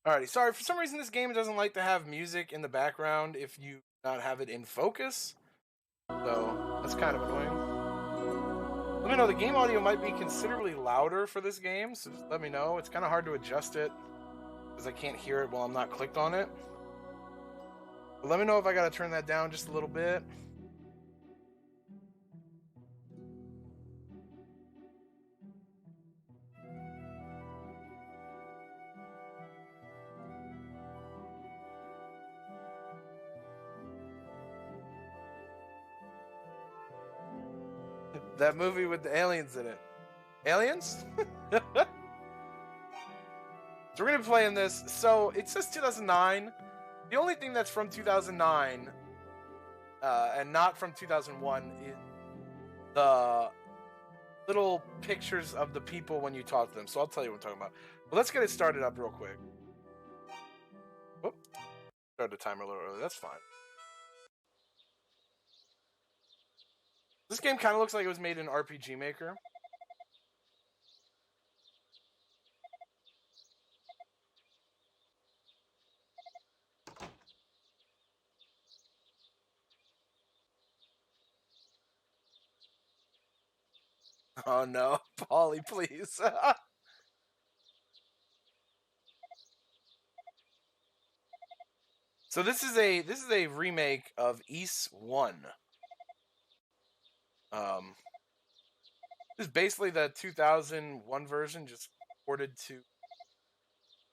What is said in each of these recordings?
Alrighty, sorry, for some reason this game doesn't like to have music in the background if you not have it in focus. So that's kind of annoying. Let me know, the game audio might be considerably louder for this game, so just let me know. It's kind of hard to adjust it because I can't hear it while I'm not clicked on it. But let me know if I gotta turn that down just a little bit. That movie with the aliens in it. Aliens? So we're gonna be playing this. So it says 2009. The only thing that's from 2009 and not from 2001 is the little pictures of the people when you talk to them. So I'll tell you what I'm talking about. But let's get it started up real quick. Whoop. Start the timer a little early. That's fine. This game kind of looks like it was made in RPG Maker. Oh no, Polly, please. So this is a remake of Ys 1. This is basically the 2001 version, just ported to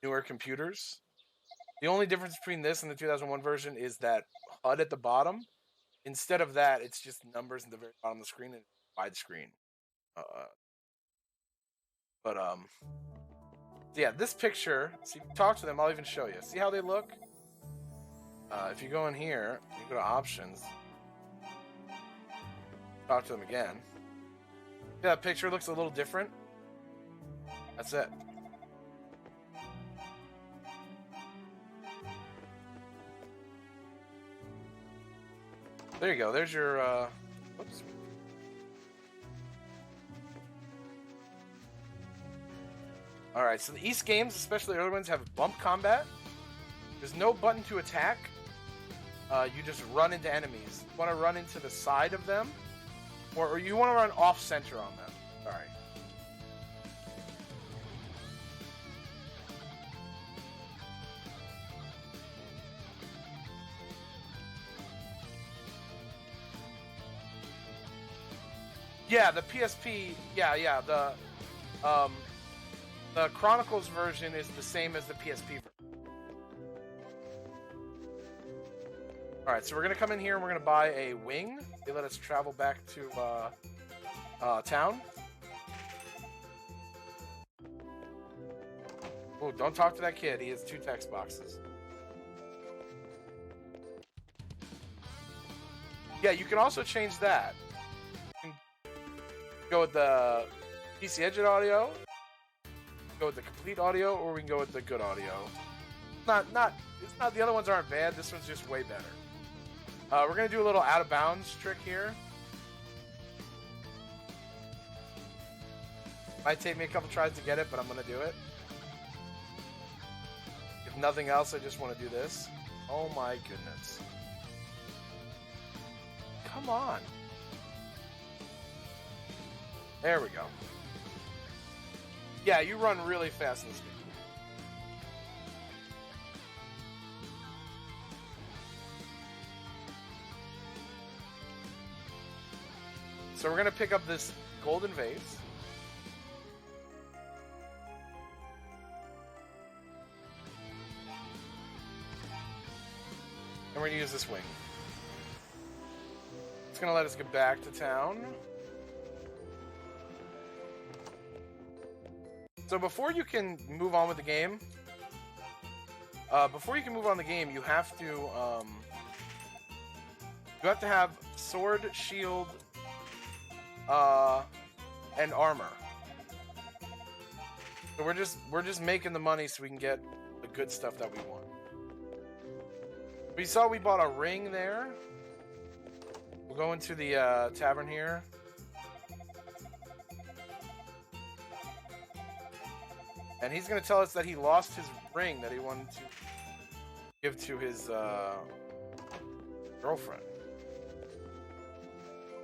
newer computers. The only difference between this and the 2001 version is that HUD at the bottom. Instead of that, it's just numbers at the very bottom of the screen and widescreen. Yeah, this picture. See, if you talk to them, I'll even show you. See how they look? If you go in here, you go to options. Talk to them again. Yeah, that picture looks a little different. That's it. There you go. There's your. Whoops. All right. So the East games, especially the early ones, have bump combat. There's no button to attack. You just run into enemies. You want to run into the side of them, or you want to run off center on them. Sorry. Yeah, the PSP. Yeah. The Chronicles version is the same as the PSP version. All right, so we're gonna come in here and we're gonna buy a wing. They let us travel back to town. Oh, don't talk to that kid. He has 2 text boxes. Yeah, you can also change that. You can go with the PC Engine audio, go with the complete audio, or we can go with the good audio. It's not. The other ones aren't bad. This one's just way better. We're gonna do a little out of bounds trick here. Might take me a couple tries to get it, but I'm gonna do it. If nothing else, I just want to do this. Oh my goodness. Come on. There we go. Yeah, you run really fast in this game. So we're going to pick up this golden vase. And we're going to use this wing. It's going to let us get back to town. So before you can move on with the game, you have to have sword, shield, and armor. So we're just making the money so we can get the good stuff that we want. We saw we bought a ring there. We'll go into the tavern here. And he's going to tell us that he lost his ring that he wanted to give to his girlfriend.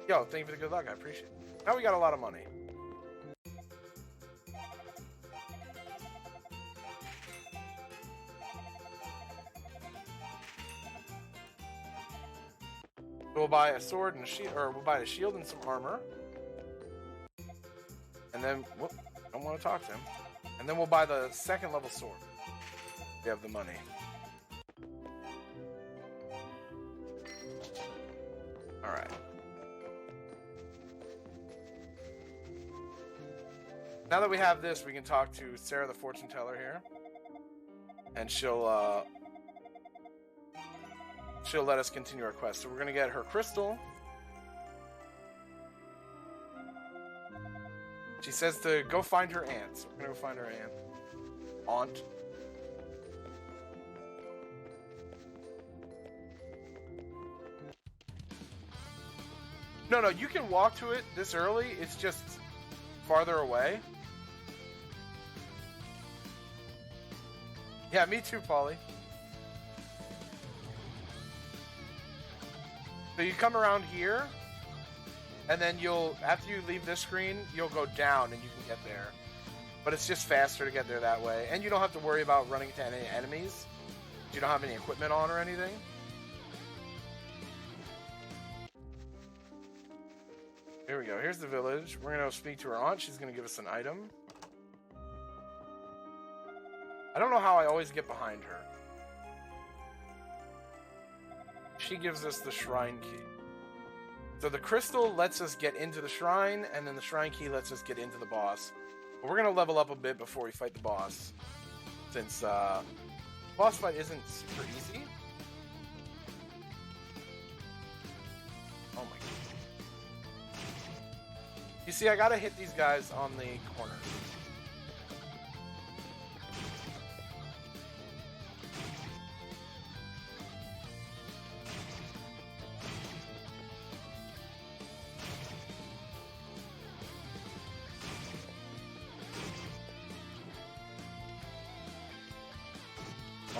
Yo, thank you for the good luck. I appreciate it. Now we got a lot of money. We'll buy a sword and a shield, or we'll buy a shield and some armor. And then, whoop, I don't want to talk to him. And then we'll buy the second level sword. We have the money. Alright. Now that we have this, we can talk to Sarah the fortune teller here. And she'll let us continue our quest. So we're gonna get her crystal. She says to go find her aunt. So we're gonna go find her aunt. No, you can walk to it this early. It's just farther away. Yeah, me too, Polly. So you come around here, and then after you leave this screen, you'll go down and you can get there. But it's just faster to get there that way. And you don't have to worry about running into any enemies. You don't have any equipment on or anything. Here we go. Here's the village. We're going to speak to her aunt. She's going to give us an item. I don't know how I always get behind her. She gives us the shrine key. So the crystal lets us get into the shrine, and then the shrine key lets us get into the boss. But we're going to level up a bit before we fight the boss, since boss fight isn't super easy. Oh my god. You see, I gotta hit these guys on the corners.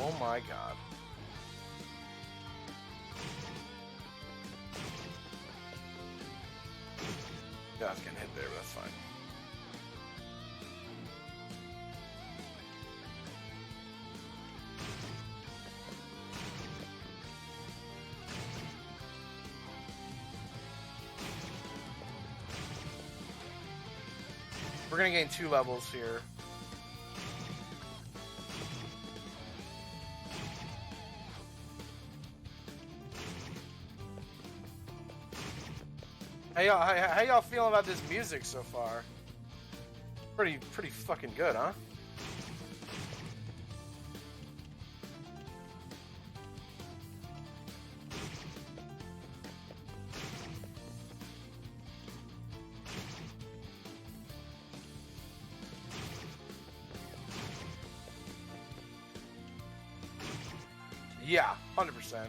Oh my god. Yeah, I was getting hit there, but that's fine. We're gonna gain 2 levels here. How y'all feeling about this music so far? Pretty fucking good, huh? Yeah, 100%.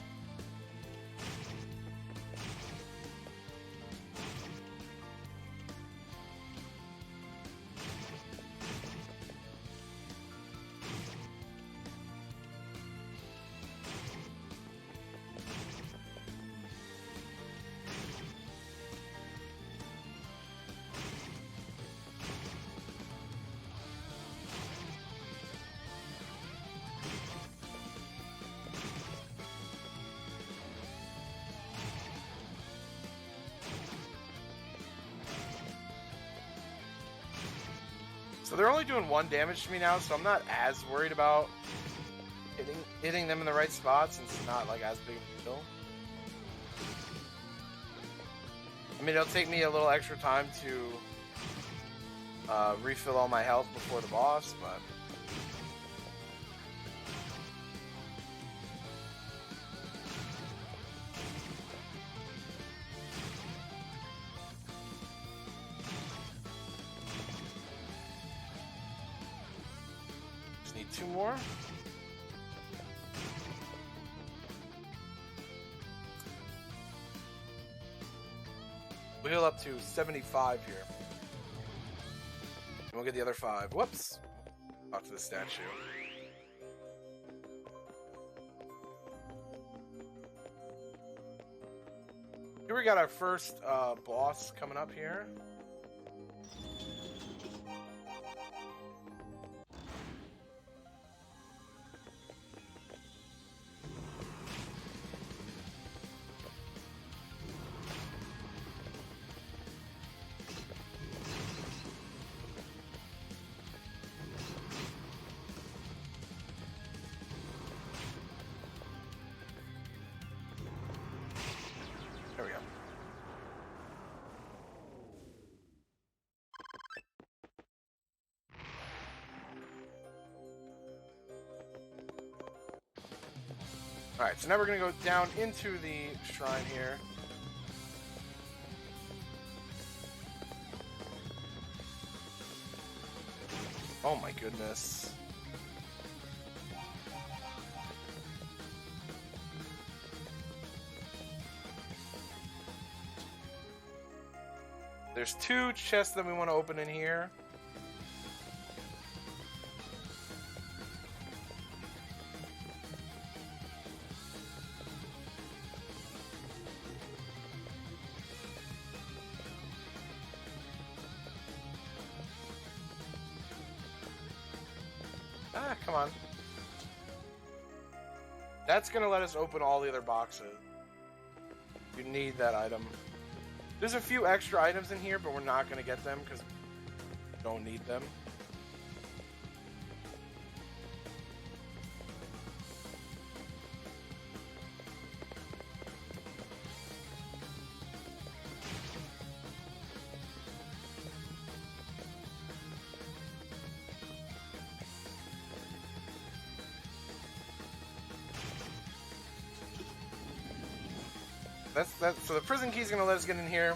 So they're only doing 1 damage to me now, so I'm not as worried about hitting them in the right spots, since it's not like as big of a deal. I mean, it'll take me a little extra time to refill all my health before the boss, but just need 2 more. We'll heal up to 75 here. And we'll get the other 5. Whoops. Talk to the statue. Here we got our first boss coming up here. There we go. Alright, so now we're going to go down into the shrine here. Oh my goodness. There's 2 chests that we want to open in here. Ah, come on. That's gonna let us open all the other boxes. You need that item. There's a few extra items in here, but we're not gonna get them because we don't need them. So the prison key is going to let us get in here.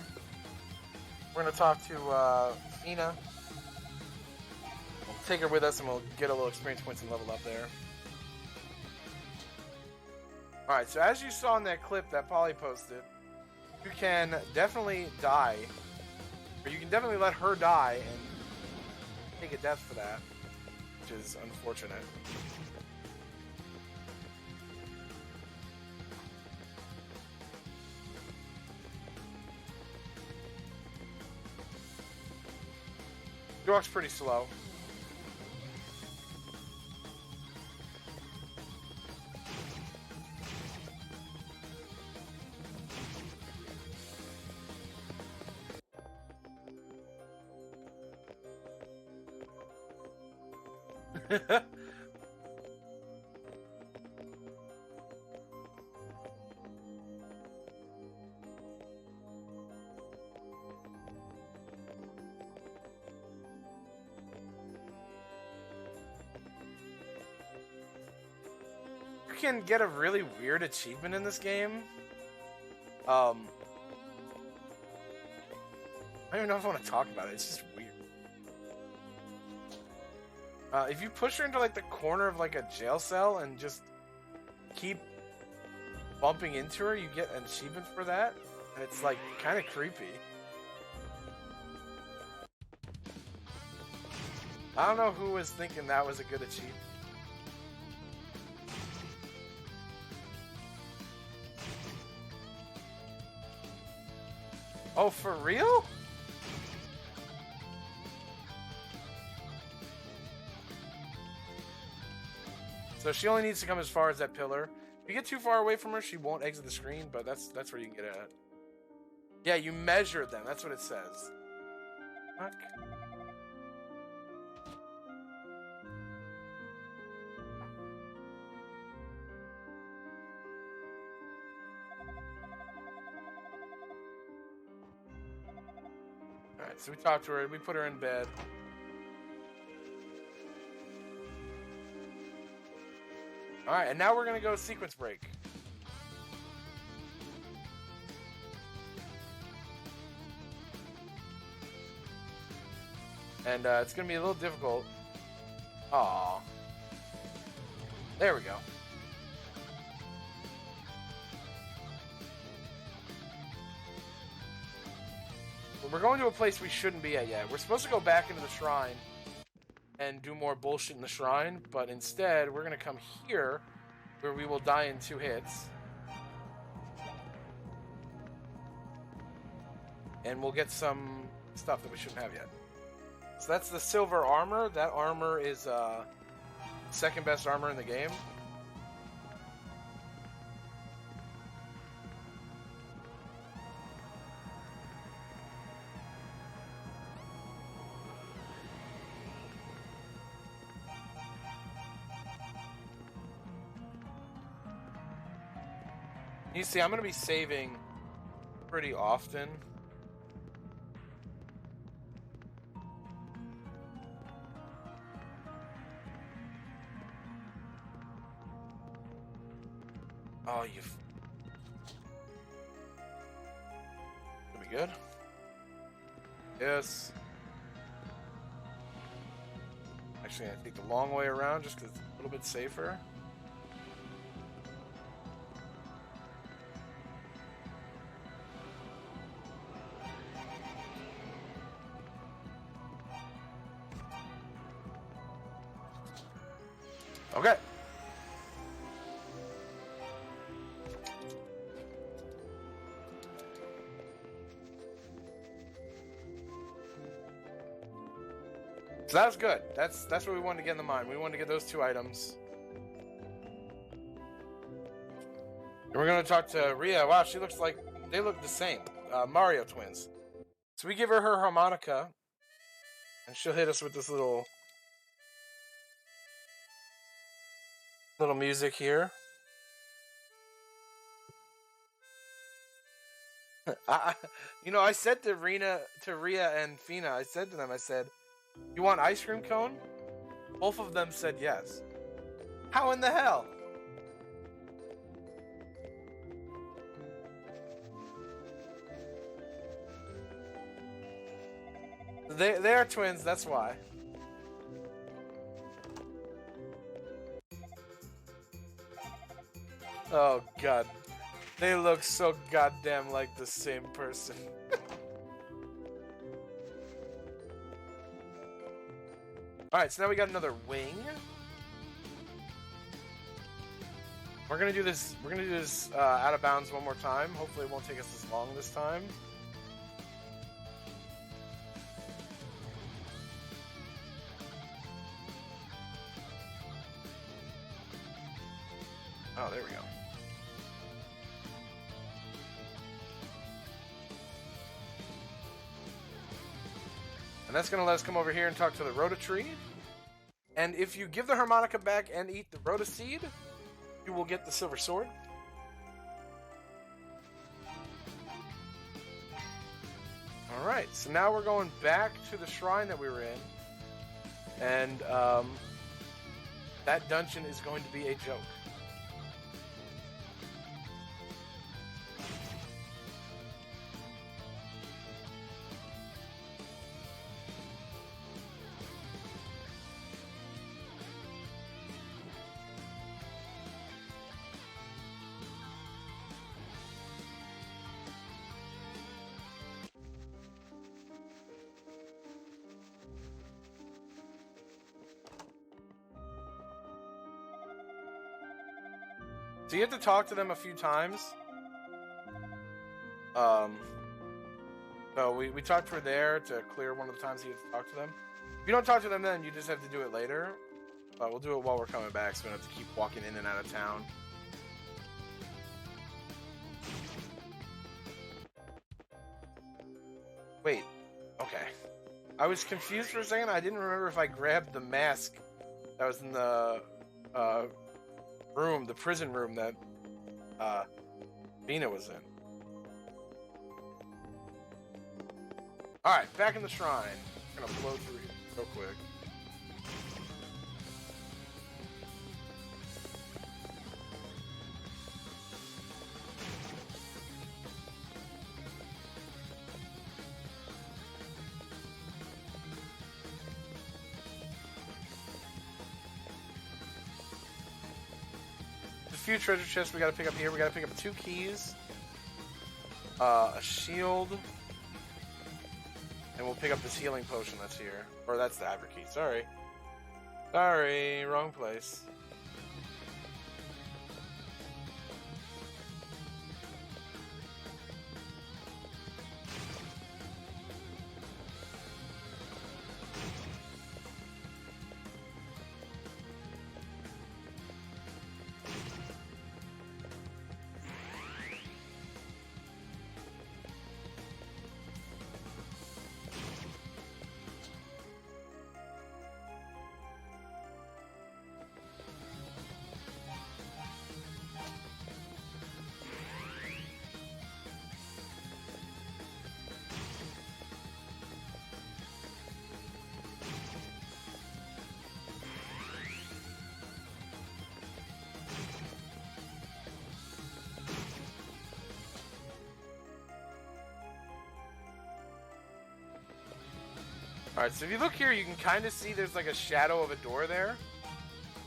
We're going to talk to Fina. We'll take her with us and we'll get a little experience points and level up there. Alright, so as you saw in that clip that Polly posted, you can definitely die. Or you can definitely let her die and take a death for that, which is unfortunate. She walks pretty slow. You can get a really weird achievement in this game. I don't even know if I want to talk about it. It's just weird. If you push her into like the corner of like a jail cell and just keep bumping into her, you get an achievement for that. And it's like kind of creepy. I don't know who was thinking that was a good achievement. Oh, for real? So she only needs to come as far as that pillar. If you get too far away from her, she won't exit the screen, but that's where you can get at. Yeah, you measure them. That's what it says. Fuck. Alright, so we talked to her, we put her in bed. Alright, and now we're gonna go sequence break. And it's gonna be a little difficult. Aww. There we go. We're going to a place we shouldn't be at yet. We're supposed to go back into the shrine and do more bullshit in the shrine, but instead we're gonna come here where we will die in 2 hits. And we'll get some stuff that we shouldn't have yet. So that's the silver armor. That armor is second best armor in the game. You see, I'm going to be saving pretty often. Oh, you... That'll be good. Yes. Actually, I take the long way around just because it's a little bit safer. Okay. So that was good. That's what we wanted to get in the mine. We wanted to get those 2 items. And we're gonna talk to Rhea. Wow, she looks like they look the same. Mario twins. So we give her her harmonica, and she'll hit us with this little music here. I said to Rhea and Fina, I said to them, I said, "You want ice cream cone?" Both of them said yes. How in the hell? They are twins, that's why. Oh god. They look so goddamn like the same person. Alright, so now we got another wing. We're gonna do this out of bounds one more time. Hopefully it won't take us as long this time. Oh, there we go. And that's going to let us come over here and talk to the Rhoda tree. And if you give the harmonica back and eat the Rhoda seed, you will get the silver sword. Alright, so now we're going back to the shrine that we were in. And that dungeon is going to be a joke. So you have to talk to them a few times. So we talked to her there to clear one of the times you have to talk to them. If you don't talk to them then, you just have to do it later. But we'll do it while we're coming back, so we don't have to keep walking in and out of town. Wait. Okay. I was confused for a second. I didn't remember if I grabbed the mask that was in the room, the prison room that Vina was in. Alright, back in the shrine. I'm gonna blow through here real quick. A few treasure chests we gotta pick up here. We gotta pick up 2 keys, a shield, and we'll pick up this healing potion that's here. Or that's the Aver key, sorry. Sorry, wrong place. Alright, so if you look here, you can kind of see there's like a shadow of a door there.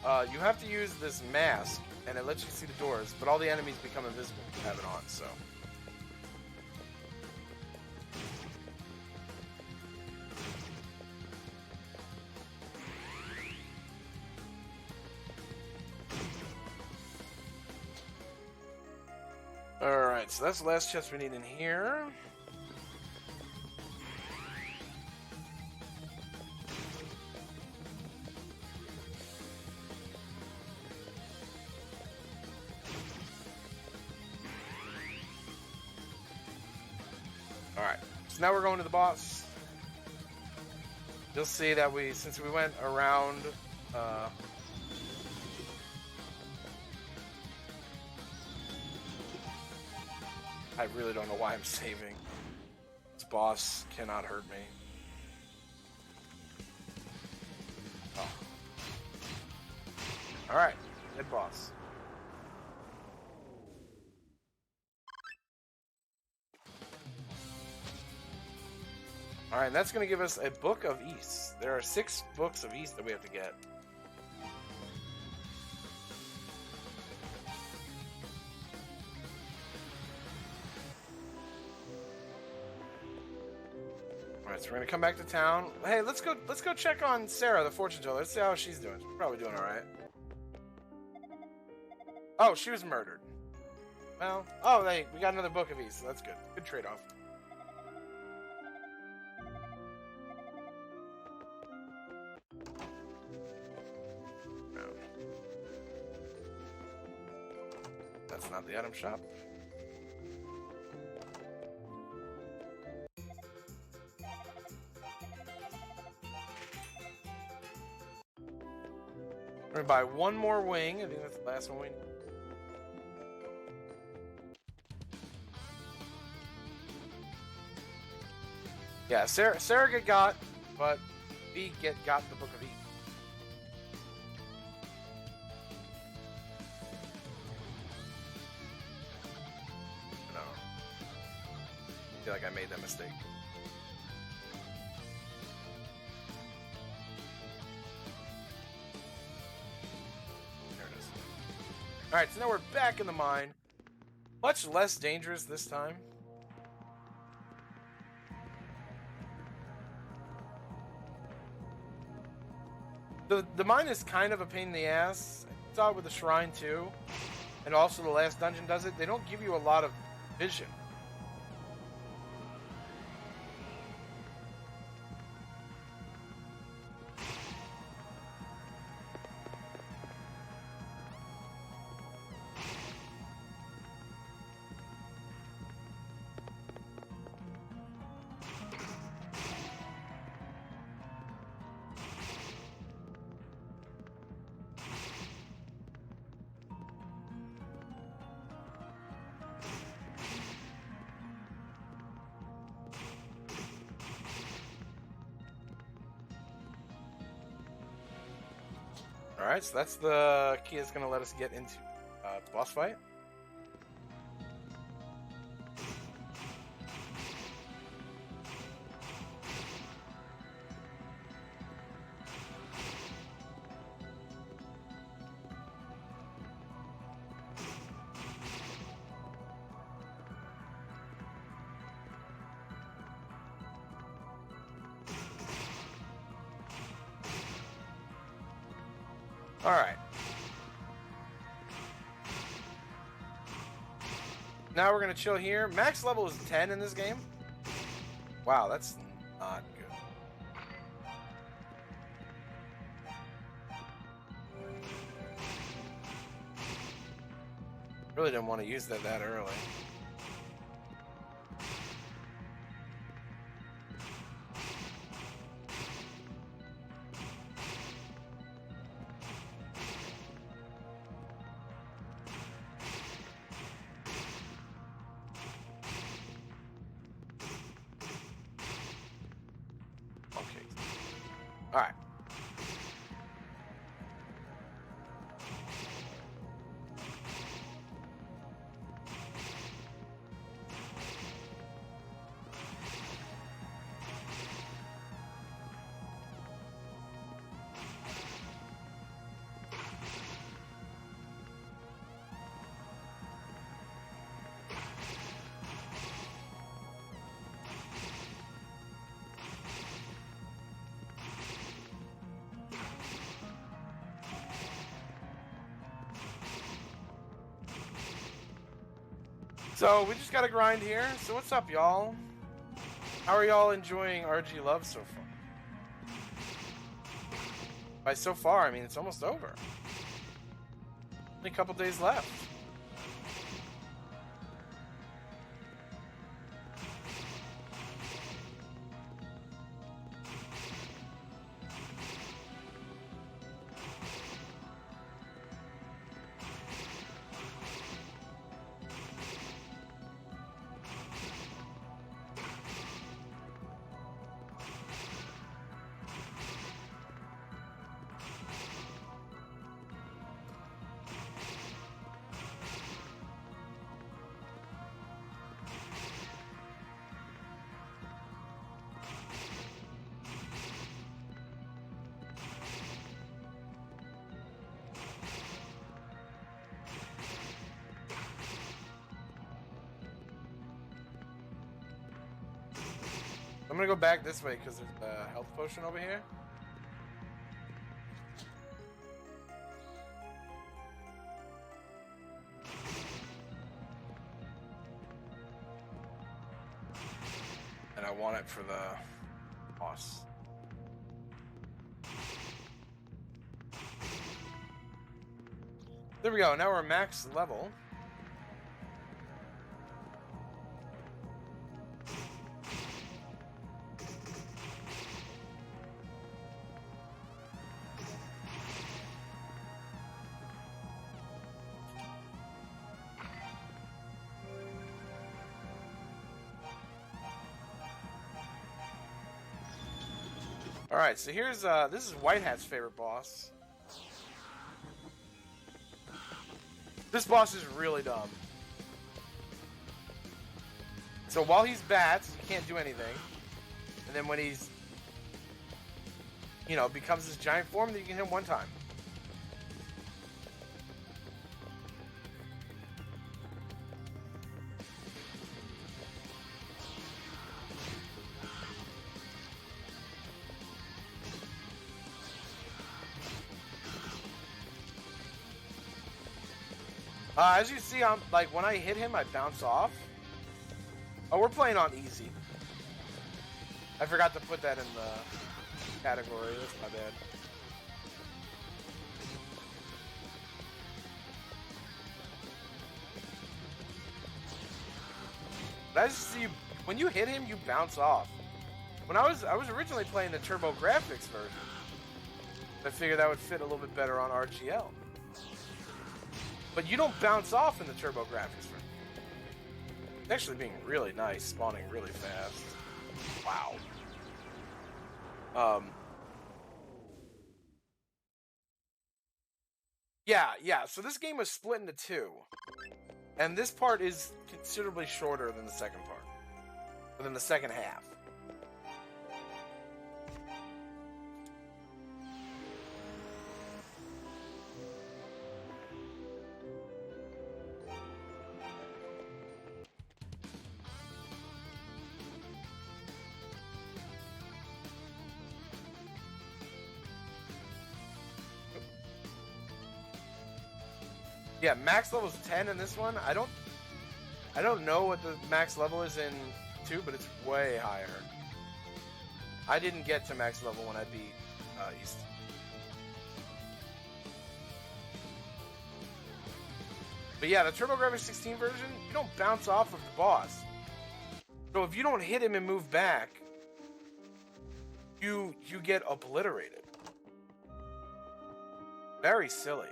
You have to use this mask, and it lets you see the doors, but all the enemies become invisible if you have it on, so. Alright, so that's the last chest we need in here. Alright, so now we're going to the boss. You'll see that since we went around, I really don't know why I'm saving. This boss cannot hurt me. Oh. Alright, head boss. Alright, that's going to give us a Book of East. There are 6 books of East that we have to get. Alright, so we're going to come back to town. Hey, let's go check on Sarah, the fortune teller. Let's see how she's doing. She's probably doing alright. Oh, she was murdered. Well, oh, hey, we got another Book of East. So that's good. Good trade-off. That's not the item shop. We're gonna buy one more wing. I think that's the last one we need. Yeah, Sarah got, but we got the Book of East. I feel like I made that mistake. There it is. Alright, so now we're back in the mine. Much less dangerous this time. The mine is kind of a pain in the ass. I saw it with the shrine too. And also the last dungeon does it. They don't give you a lot of vision. Alright, so that's the key that's going to let us get into the boss fight. All right. Now we're gonna chill here. Max level is 10 in this game. Wow, that's not good. Really didn't want to use that early. All right. So we just gotta grind here. So what's up, y'all? How are y'all enjoying RGLove so far? By so far, I mean it's almost over. Only a couple days left. I'm gonna go back this way because there's a health potion over here. And I want it for the boss. There we go. Now we're max level. All right, so here's this is White Hat's favorite boss. This boss is really dumb. So while he's bats, he can't do anything, and then when he's, you know, becomes this giant form, then you can hit him one time. As you see, I'm like when I hit him, I bounce off. Oh, we're playing on easy. I forgot to put that in the category. That's my bad. But as you see, when you hit him, you bounce off. When I was originally playing the Turbo Graphics version, I figured that would fit a little bit better on RGL. But you don't bounce off in the Turbo Graphics version. It's actually being really nice, spawning really fast. Wow. Yeah, so this game was split into two. And this part is considerably shorter than the second part. Than the second half. Yeah, max level is 10 in this one. I don't know what the max level is in 2, but it's way higher. I didn't get to max level when I beat East. But yeah, the TurboGrafx 16 version, you don't bounce off of the boss. So if you don't hit him and move back, you get obliterated. Very silly.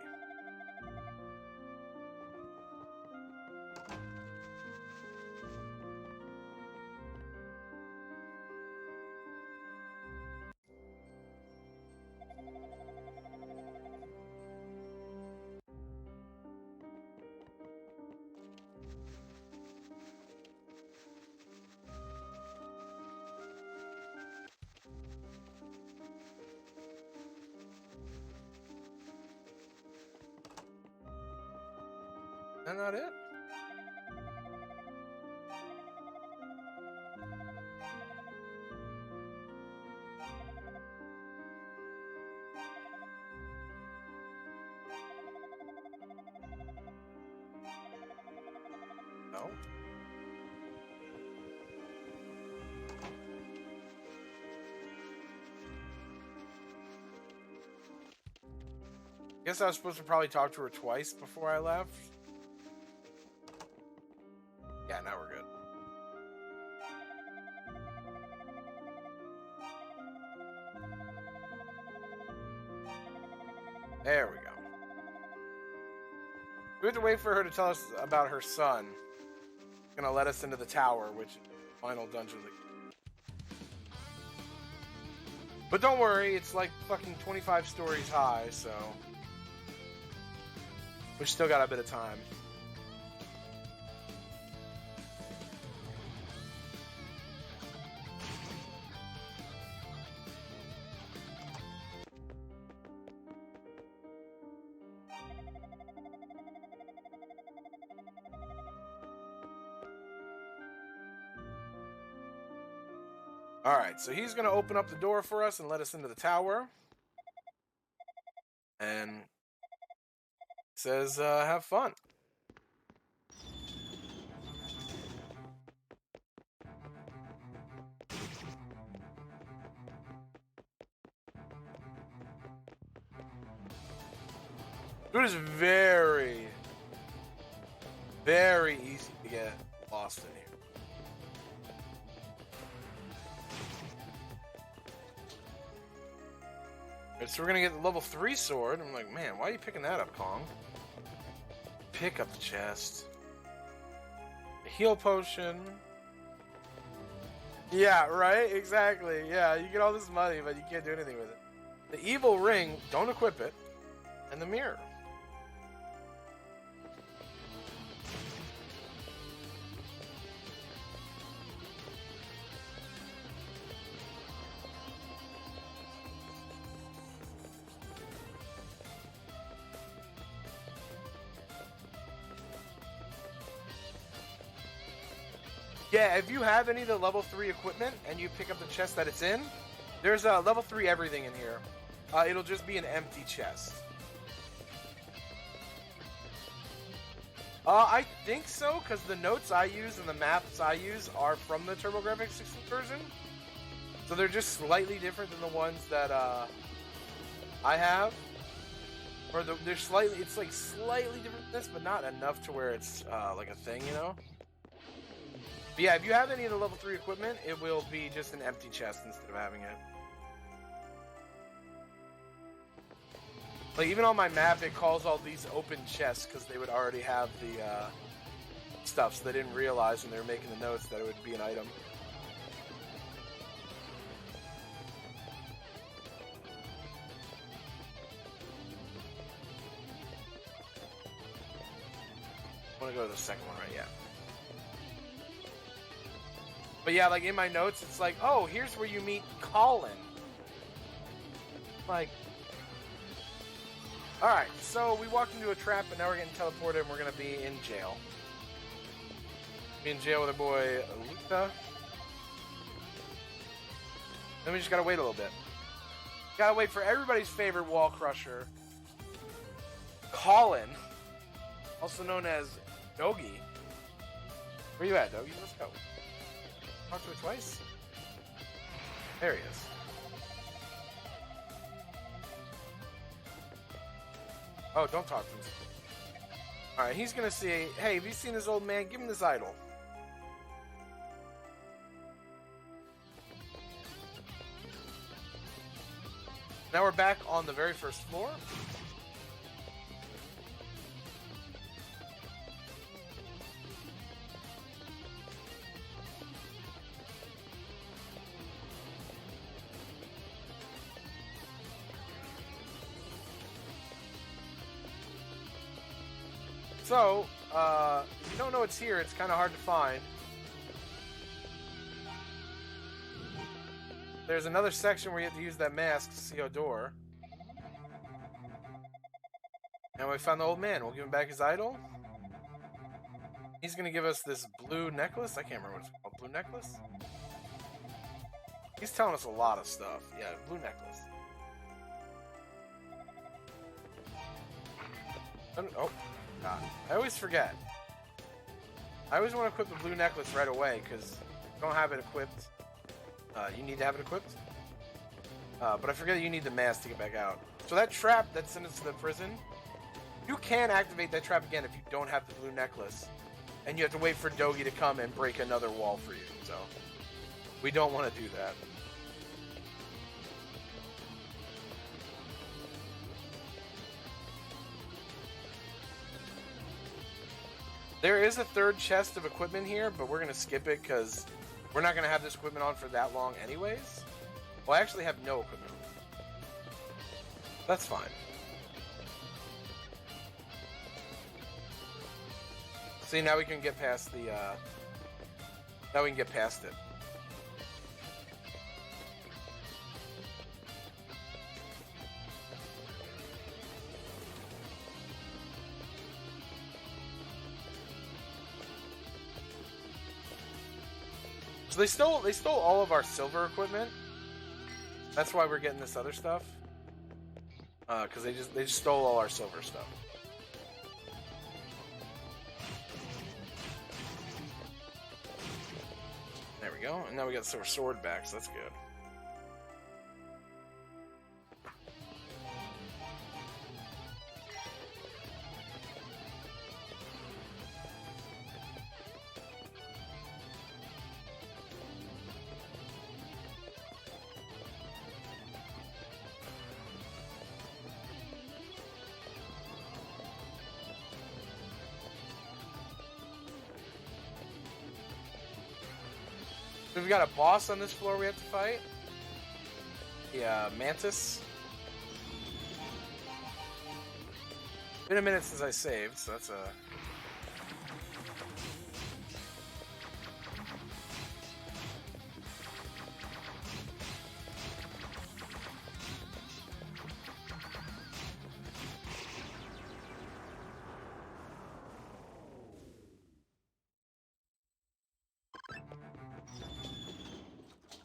Is that not it? No. Guess I was supposed to probably talk to her twice before I left. Yeah, now we're good. There we go. We have to wait for her to tell us about her son. She's gonna let us into the tower, which is the final dungeon of the game. But don't worry, it's like fucking 25 stories high, so we still got a bit of time. Alright, so he's going to open up the door for us and let us into the tower. And says, have fun. It is very, very easy to get lost in here. So we're gonna get the level 3 sword. I'm like, man, why are you picking that up, Kong? Pick up the chest. The heal potion. Yeah, right? Exactly. Yeah, you get all this money, but you can't do anything with it. The evil ring, don't equip it. And the mirror. Yeah, if you have any of the level 3 equipment and you pick up the chest that it's in, there's a level 3 everything in here. It'll just be an empty chest. I think so, because the notes I use and the maps I use are from the TurboGrafx 16 version. So they're just slightly different than the ones that I have. Or they're slightly, it's like slightly different than this, but not enough to where it's like a thing, you know? But yeah, if you have any of the level 3 equipment, it will be just an empty chest instead of having it. Like, even on my map, it calls all these open chests because they would already have the stuff, so they didn't realize when they were making the notes that it would be an item. I want to go to the second one, right? Yeah. But yeah, like in my notes, it's like, oh, here's where you meet Colin. Like, alright, so we walked into a trap, but now we're getting teleported and we're going to be in jail. Be in jail with our boy, Luca. Then we just got to wait a little bit. Got to wait for everybody's favorite wall crusher, Colin, also known as Dogi. Where you at, Dogi? Let's go. Talk to it twice. There he is. Oh, don't talk to him. Alright, he's gonna say, hey, have you seen this old man? Give him this idol. Now we're back on the very first floor. So, if you don't know what's here, it's kind of hard to find. There's another section where you have to use that mask to see a door. And we found the old man. We'll give him back his idol. He's going to give us this blue necklace. I can't remember what it's called. Blue necklace? He's telling us a lot of stuff. Yeah, blue necklace. Oh, God. I always forget. I always want to equip the blue necklace right away because you don't have it equipped. You need to have it equipped. But I forget that you need the mask to get back out. So that trap that sent us to the prison, you can activate that trap again if you don't have the blue necklace. And you have to wait for Dogi to come and break another wall for you. So we don't want to do that. There is a third chest of equipment here, but we're going to skip it because we're not going to have this equipment on for that long anyways. Well, I actually have no equipment on. That's fine. See, now we can get past the, now we can get past it. So they stole all of our silver equipment. That's why we're getting this other stuff. Because they just stole all our silver stuff. There we go. And now we got the silver sword back, so that's good. We've got a boss on this floor we have to fight. The Mantis. Been a minute since I saved, so that's a...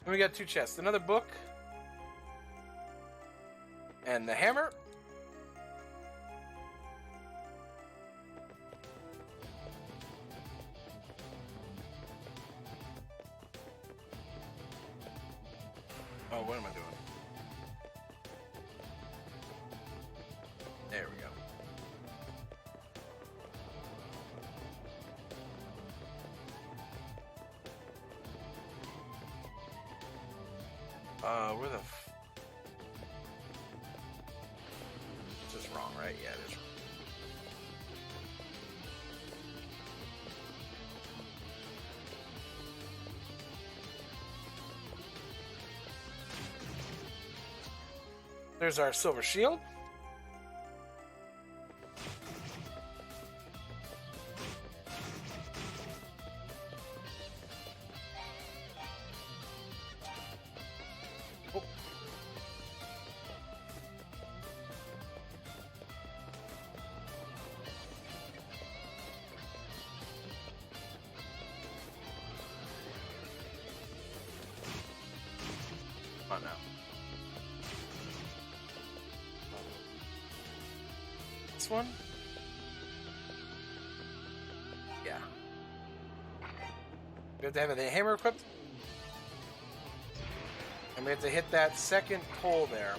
And we got two chests. Another book. And the hammer. Oh, what am I doing? There we go. Where the this is wrong, right? Yeah, it is wrong. There's our silver shield. On now. This one? Yeah. We have to have the hammer equipped. And we have to hit that second pole there.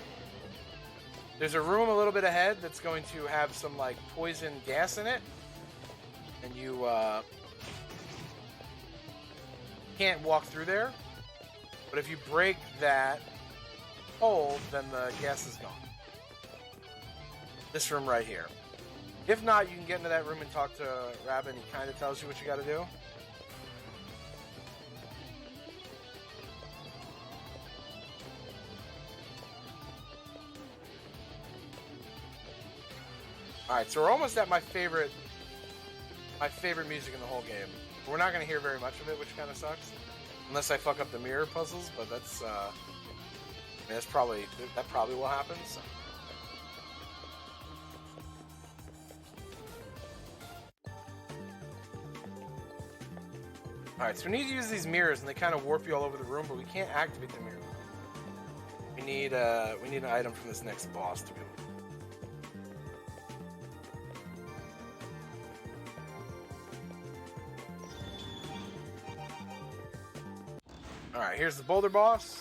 There's a room a little bit ahead that's going to have some like poison gas in it. And you can't walk through there. But if you break that pole, then the gas is gone. This room right here. If not, you can get into that room and talk to Rabbit, and he kind of tells you what you got to do. Alright, so we're almost at my favorite music in the whole game. We're not going to hear very much of it, which kind of sucks. Unless I fuck up the mirror puzzles, but that's, that probably will happen, so. Alright, so we need to use these mirrors, and they kind of warp you all over the room, but we can't activate the mirror. We need an item from this next boss to be able to. Alright, here's the boulder boss.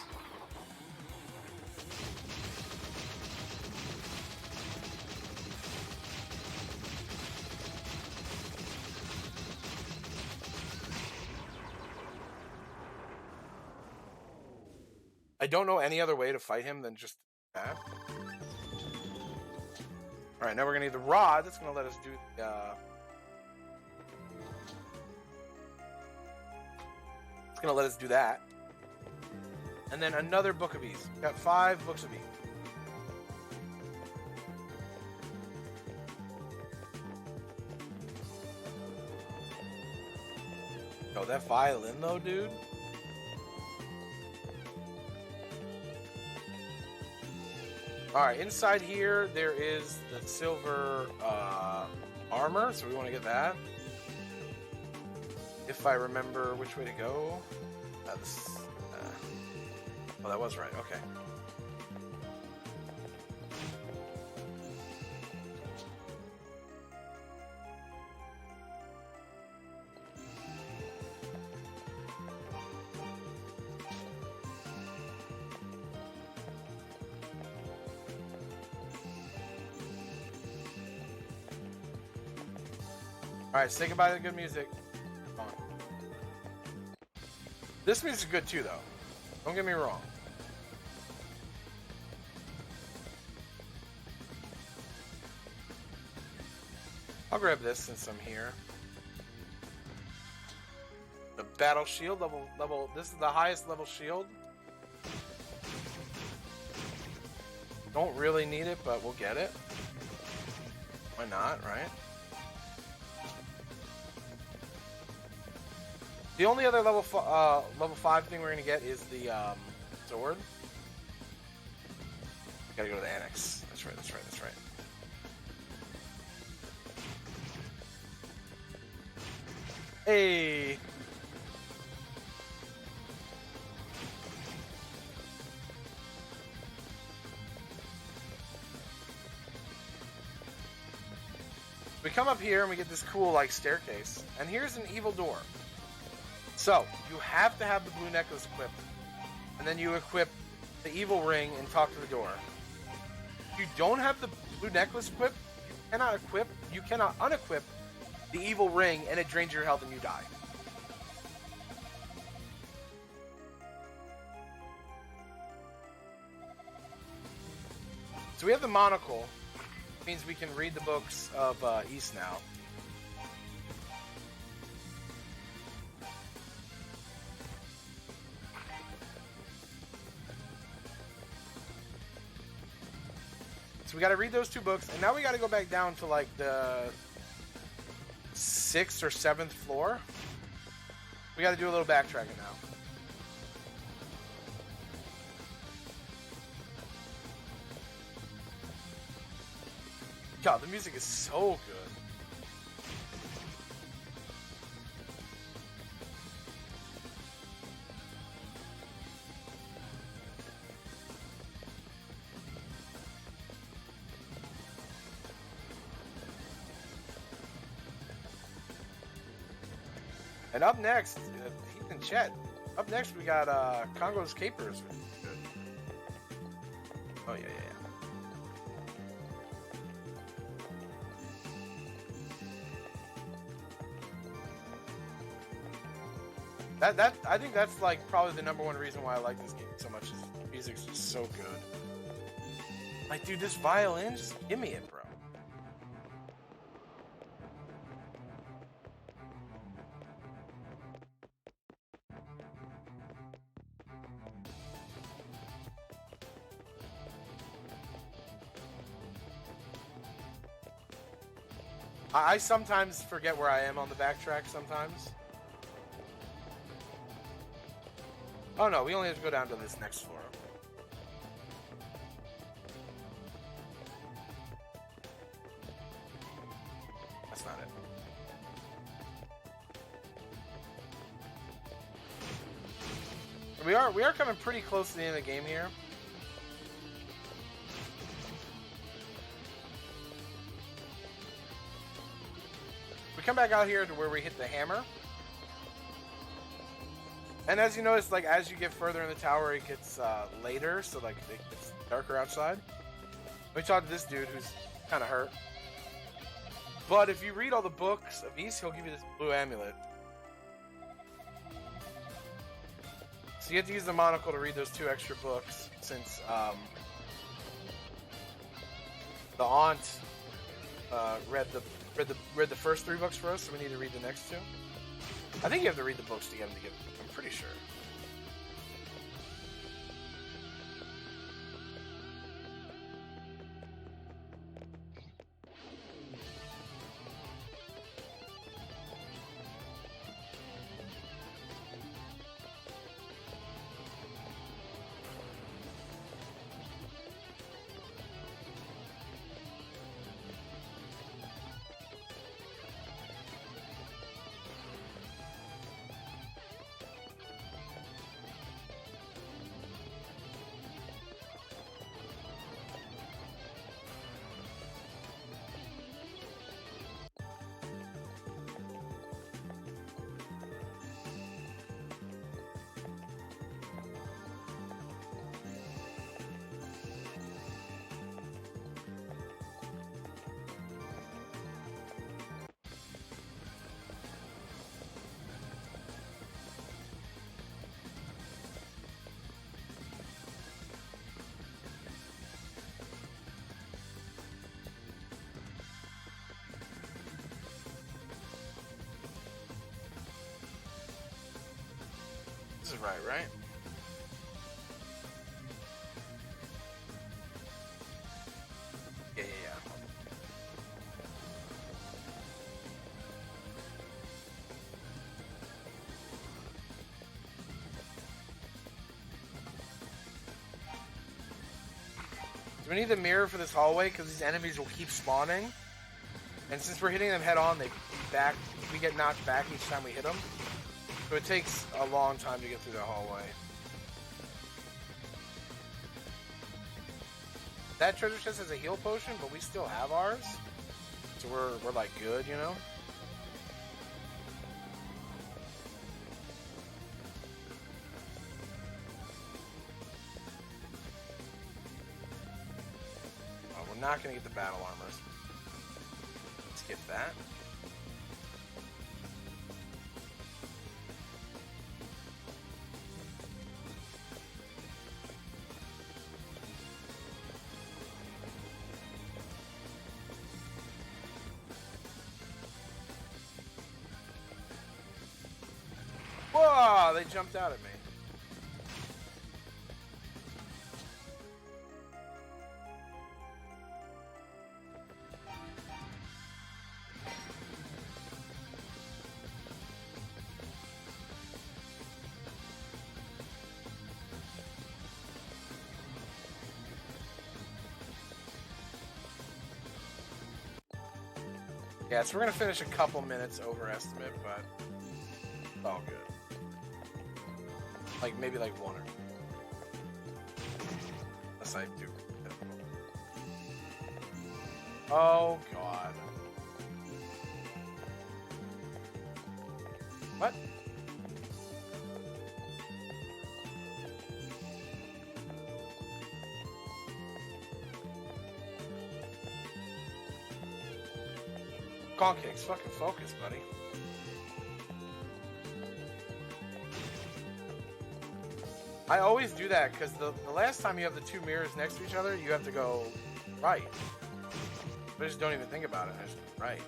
I don't know any other way to fight him than just that. Alright, now we're gonna need the rod. That's gonna let us do the it's gonna let us do that. And then another book of ease. Got 5 books of ease. Oh, that violin though, dude. Alright, inside here there is the silver armor, so we want to get that. If I remember which way to go. Oh, that was right. Okay. Alright, say goodbye to the good music. Come on. This music's good too, though. Don't get me wrong. I'll grab this since I'm here. The battle shield level. This is the highest level shield. Don't really need it, but we'll get it. Why not, right? The only other level 5 thing we're gonna get is the sword. Gotta go to the annex. That's right. Hey. We come up here and we get this cool like staircase, and here's an evil door. So you have to have the blue necklace equipped, and then you equip the evil ring and talk to the door. If you don't have the blue necklace equipped, you cannot unequip the evil ring, and it drains your health and you die. So we have the monocle. It means we can read the books of East now. So we got to read those 2 books, and now we got to go back down to like the 6th or 7th floor. We got to do a little backtracking now. God, the music is so good. And up next, he's in chat. Up next, we got Congo's Capers. Good. Oh yeah. That I think that's like probably the number one reason why I like this game so much. Is the music's just so good. Like, dude, this violin, just give me it, bro. I sometimes forget where I am on the backtrack sometimes. Oh no, we only have to go down to this next floor. That's not it. We are coming pretty close to the end of the game here. We come back out here to where we hit the hammer. And as you notice, like, as you get further in the tower, it gets later, so like it gets darker outside. We talked to this dude who's kind of hurt. But if you read all the books of East, he'll give you this blue amulet. So you have to use the monocle to read those 2 extra books, since the aunt read the first 3 books for us, so we need to read the next 2. I think you have to read the books to get them together. I'm pretty sure. This is right? Yeah. Do we need the mirror for this hallway? Because these enemies will keep spawning. And since we're hitting them head on, we get knocked back each time we hit them. So it takes a long time to get through the hallway. That treasure chest has a heal potion, but we still have ours. So we're like good, you know? Oh, we're not gonna get the battle armors. Let's get that. Whoa, they jumped out at me. Yeah, so we're gonna finish a couple minutes over estimate, but it's all good. Like, maybe like 1 or 2. Unless I do. Oh, God. What? Kongcakes, fucking focus, buddy. I always do that because the last time you have the two mirrors next to each other, you have to go right. I just don't even think about it. I just right.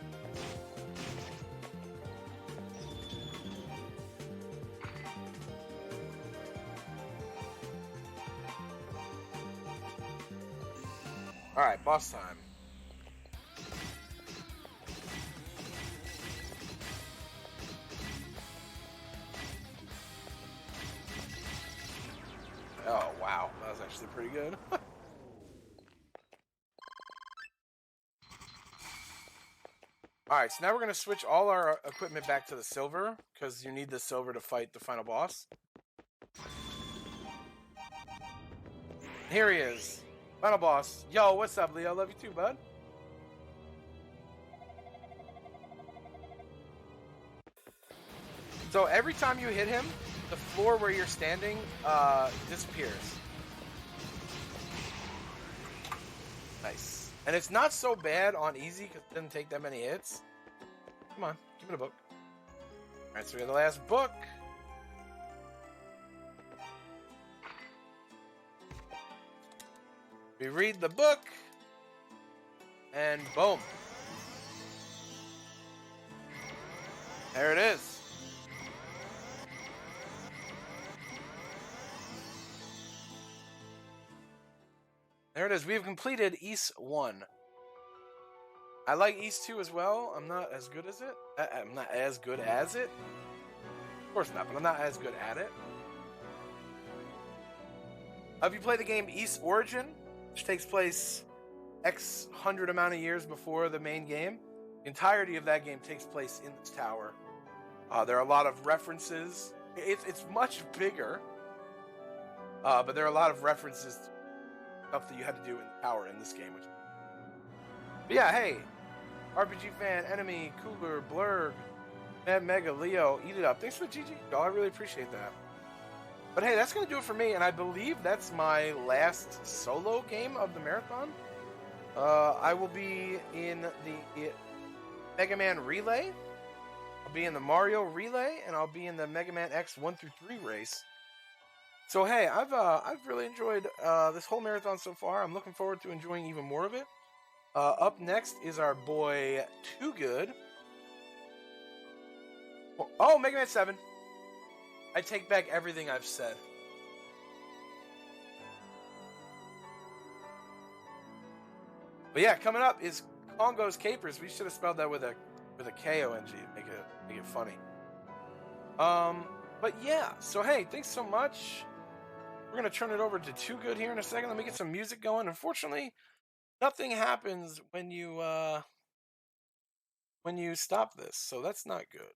All right, boss time. Oh wow, that was actually pretty good. Alright, so now we're going to switch all our equipment back to the silver, because you need the silver to fight the final boss. Here he is. Final boss. Yo, what's up, Leo? Love you too, bud. So every time you hit him, the floor where you're standing disappears. Nice. And it's not so bad on easy because it didn't take that many hits. Come on, give me the book. Alright, so we have the last book. We read the book. And boom. There it is. There it is. We've completed East 1. I like East 2 as well. I'm not as good as it. I'm not as good as it. Of course not, but I'm not as good at it. Have you played the game East Origin, which takes place X hundred amount of years before the main game? The entirety of that game takes place in this tower. There are a lot of references. It's much bigger, but there are a lot of references to stuff that you had to do in the tower in this game. But yeah, hey, RPG fan, enemy, cooler, blurg, Mad Mega, Leo, eat it up. Thanks for the GG, y'all. I really appreciate that. But hey, that's gonna do it for me, and I believe that's my last solo game of the marathon. I will be in the Mega Man Relay. I'll be in the Mario Relay, and I'll be in the Mega Man X 1 through 3 race. So hey, I've really enjoyed this whole marathon so far. I'm looking forward to enjoying even more of it. Up next is our boy Too Good. Oh, Mega Man 7. I take back everything I've said. But yeah, coming up is Congo's Capers. We should have spelled that with a K-O-N-G. Make it funny. But yeah, so hey, thanks so much. We're gonna turn it over to Too Good here in a second. Let me get some music going. Unfortunately, nothing happens when you stop this, so that's not good.